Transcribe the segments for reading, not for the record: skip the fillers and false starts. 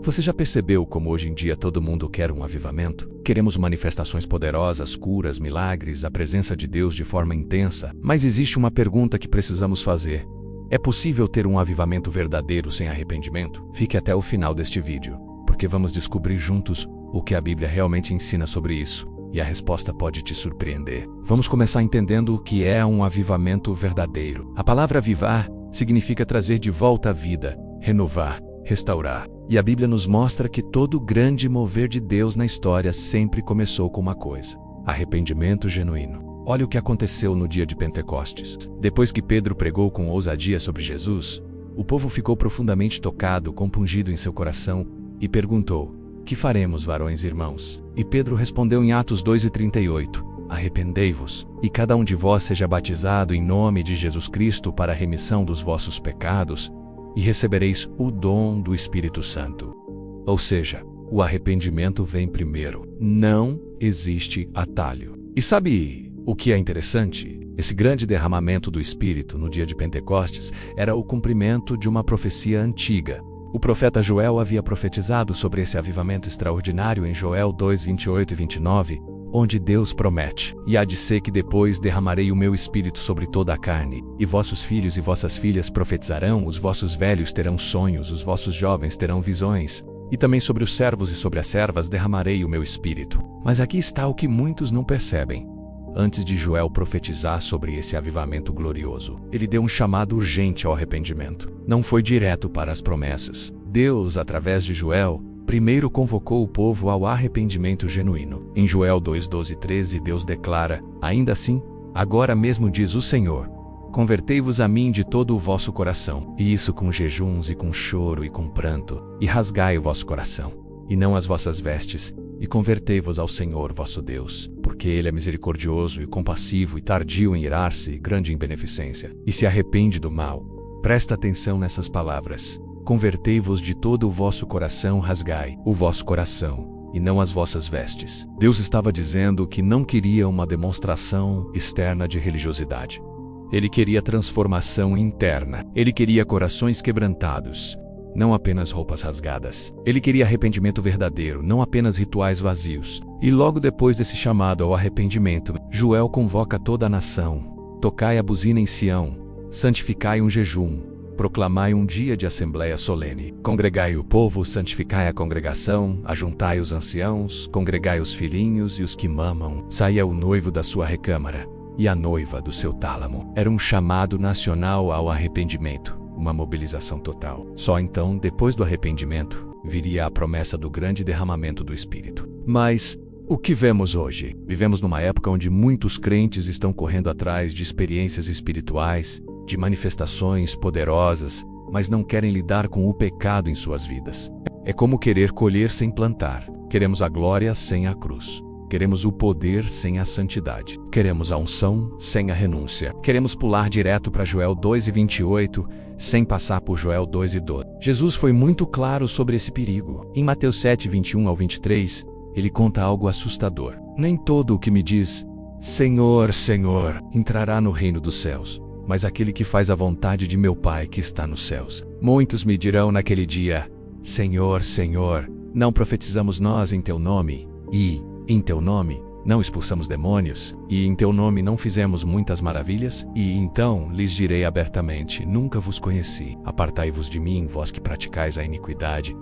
Você já percebeu como hoje em dia todo mundo quer um avivamento? Queremos manifestações poderosas, curas, milagres, a presença de Deus de forma intensa. Mas existe uma pergunta que precisamos fazer. É possível ter um avivamento verdadeiro sem arrependimento? Fique até o final deste vídeo, porque vamos descobrir juntos o que a Bíblia realmente ensina sobre isso. E a resposta pode te surpreender. Vamos começar entendendo o que é um avivamento verdadeiro. A palavra avivar significa trazer de volta à vida, renovar, restaurar. E a Bíblia nos mostra que todo grande mover de Deus na história sempre começou com uma coisa: arrependimento genuíno. Olha o que aconteceu no dia de Pentecostes. Depois que Pedro pregou com ousadia sobre Jesus, o povo ficou profundamente tocado, compungido em seu coração, e perguntou: "Que faremos, varões e irmãos?" E Pedro respondeu em Atos 2:38, "Arrependei-vos, e cada um de vós seja batizado em nome de Jesus Cristo para a remissão dos vossos pecados, e recebereis o dom do Espírito Santo." Ou seja, o arrependimento vem primeiro. Não existe atalho. E sabe o que é interessante? Esse grande derramamento do Espírito no dia de Pentecostes era o cumprimento de uma profecia antiga. O profeta Joel havia profetizado sobre esse avivamento extraordinário em Joel 2:28 e 29, onde Deus promete: "E há de ser que depois derramarei o meu espírito sobre toda a carne, e vossos filhos e vossas filhas profetizarão, os vossos velhos terão sonhos, os vossos jovens terão visões, e também sobre os servos e sobre as servas derramarei o meu espírito." Mas aqui está o que muitos não percebem. Antes de Joel profetizar sobre esse avivamento glorioso, ele deu um chamado urgente ao arrependimento. Não foi direto para as promessas. Deus, através de Joel, primeiro convocou o povo ao arrependimento genuíno. Em Joel 2:12 e 13, Deus declara: "Ainda assim, agora mesmo diz o Senhor, convertei-vos a mim de todo o vosso coração, e isso com jejuns e com choro e com pranto, e rasgai o vosso coração, e não as vossas vestes, e convertei-vos ao Senhor vosso Deus, porque Ele é misericordioso e compassivo e tardio em irar-se e grande em beneficência, e se arrepende do mal." Presta atenção nessas palavras: "Convertei-vos de todo o vosso coração, rasgai o vosso coração, e não as vossas vestes." Deus estava dizendo que não queria uma demonstração externa de religiosidade. Ele queria transformação interna. Ele queria corações quebrantados, não apenas roupas rasgadas. Ele queria arrependimento verdadeiro, não apenas rituais vazios. E logo depois desse chamado ao arrependimento, Joel convoca toda a nação: "Tocai a buzina em Sião, santificai um jejum, proclamai um dia de assembleia solene. Congregai o povo, santificai a congregação, ajuntai os anciãos, congregai os filhinhos e os que mamam. Saia o noivo da sua recâmara, e a noiva do seu tálamo." Era um chamado nacional ao arrependimento, uma mobilização total. Só então, depois do arrependimento, viria a promessa do grande derramamento do Espírito. Mas o que vemos hoje? Vivemos numa época onde muitos crentes estão correndo atrás de experiências espirituais, de manifestações poderosas, mas não querem lidar com o pecado em suas vidas. É como querer colher sem plantar. Queremos a glória sem a cruz. Queremos o poder sem a santidade. Queremos a unção sem a renúncia. Queremos pular direto para Joel 2:28, sem passar por Joel 2:12. Jesus foi muito claro sobre esse perigo. Em Mateus 7:21 ao 23, ele conta algo assustador: "Nem todo o que me diz, 'Senhor, Senhor,' entrará no reino dos céus, mas aquele que faz a vontade de meu Pai que está nos céus. Muitos me dirão naquele dia: 'Senhor, Senhor, não profetizamos nós em teu nome? E em teu nome não expulsamos demônios? E em teu nome não fizemos muitas maravilhas?' E então lhes direi abertamente: Nunca vos conheci. Apartai-vos de mim, vós que praticais a iniquidade."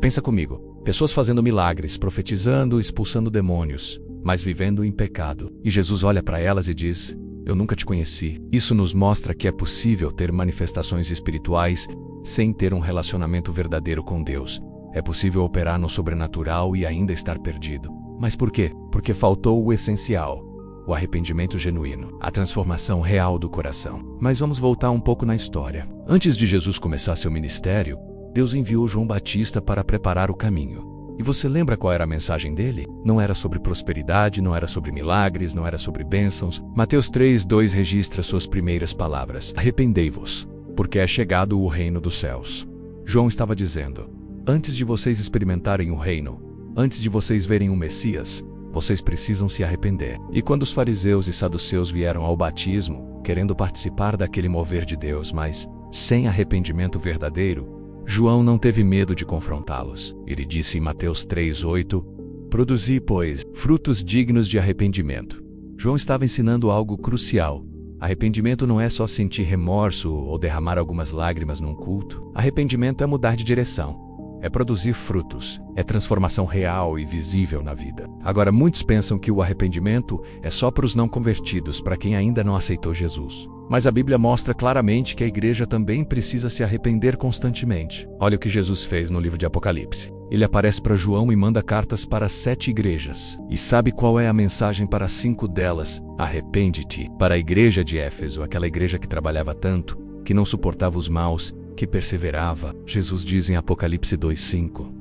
Pensa comigo: pessoas fazendo milagres, profetizando, expulsando demônios, mas vivendo em pecado. E Jesus olha para elas e diz: "Eu nunca te conheci." Isso nos mostra que é possível ter manifestações espirituais sem ter um relacionamento verdadeiro com Deus. É possível operar no sobrenatural e ainda estar perdido. Mas por quê? Porque faltou o essencial: o arrependimento genuíno, a transformação real do coração. Mas vamos voltar um pouco na história. Antes de Jesus começar seu ministério, Deus enviou João Batista para preparar o caminho. E você lembra qual era a mensagem dele? Não era sobre prosperidade, não era sobre milagres, não era sobre bênçãos. Mateus 3:2 registra suas primeiras palavras: "Arrependei-vos, porque é chegado o reino dos céus." João estava dizendo: antes de vocês experimentarem o reino, antes de vocês verem o Messias, vocês precisam se arrepender. E quando os fariseus e saduceus vieram ao batismo, querendo participar daquele mover de Deus, mas sem arrependimento verdadeiro, João não teve medo de confrontá-los. Ele disse em Mateus 3:8: Produzi, pois, frutos dignos de arrependimento. João estava ensinando algo crucial. Arrependimento não é só sentir remorso ou derramar algumas lágrimas num culto. Arrependimento é mudar de direção. É produzir frutos. É transformação real e visível na vida. Agora, muitos pensam que o arrependimento é só para os não convertidos, para quem ainda não aceitou Jesus. Mas a Bíblia mostra claramente que a igreja também precisa se arrepender constantemente. Olha o que Jesus fez no livro de Apocalipse. Ele aparece para João e manda cartas para 7 igrejas. E sabe qual é a mensagem para 5 delas? Arrepende-te. Para a igreja de Éfeso, aquela igreja que trabalhava tanto, que não suportava os maus, que perseverava, Jesus diz em Apocalipse 2:5: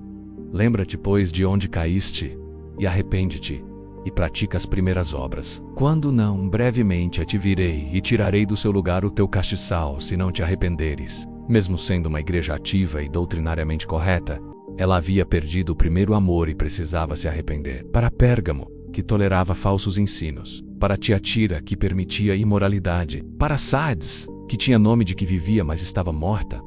Lembra-te, pois, de onde caíste, e arrepende-te, e pratica as primeiras obras. Quando não, brevemente te virei, e tirarei do seu lugar o teu castiçal, se não te arrependeres. Mesmo sendo uma igreja ativa e doutrinariamente correta, ela havia perdido o primeiro amor e precisava se arrepender. Para Pérgamo, que tolerava falsos ensinos. Para Tiatira, que permitia imoralidade. Para Sardes, que tinha nome de que vivia, mas estava morta.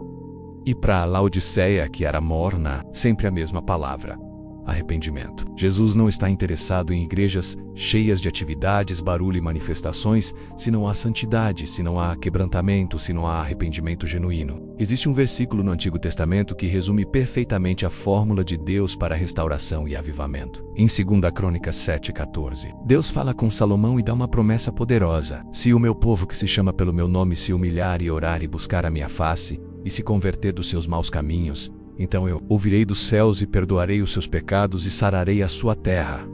E para Laodiceia, que era morna, sempre a mesma palavra: arrependimento. Jesus não está interessado em igrejas cheias de atividades, barulho e manifestações, se não há santidade, se não há quebrantamento, se não há arrependimento genuíno. Existe um versículo no Antigo Testamento que resume perfeitamente a fórmula de Deus para a restauração e avivamento. Em 2 Crônicas 7:14, Deus fala com Salomão e dá uma promessa poderosa: se o meu povo que se chama pelo meu nome se humilhar e orar e buscar a minha face, e se converter dos seus maus caminhos, então eu ouvirei dos céus e perdoarei os seus pecados e sararei a sua terra.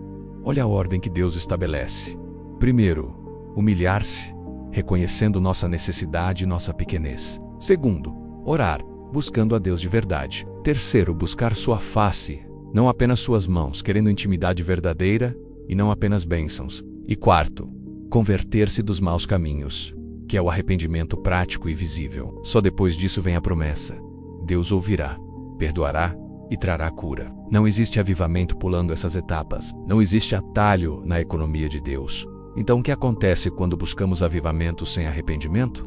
Olha a ordem que Deus estabelece. Primeiro, humilhar-se, reconhecendo nossa necessidade e nossa pequenez. Segundo, orar, buscando a Deus de verdade. Terceiro, buscar sua face, não apenas suas mãos, querendo intimidade verdadeira e não apenas bênçãos. E quarto, converter-se dos maus caminhos, que é o arrependimento prático e visível. Só depois disso vem a promessa: Deus ouvirá, perdoará e trará cura. Não existe avivamento pulando essas etapas. Não existe atalho na economia de Deus. Então o que acontece quando buscamos avivamento sem arrependimento?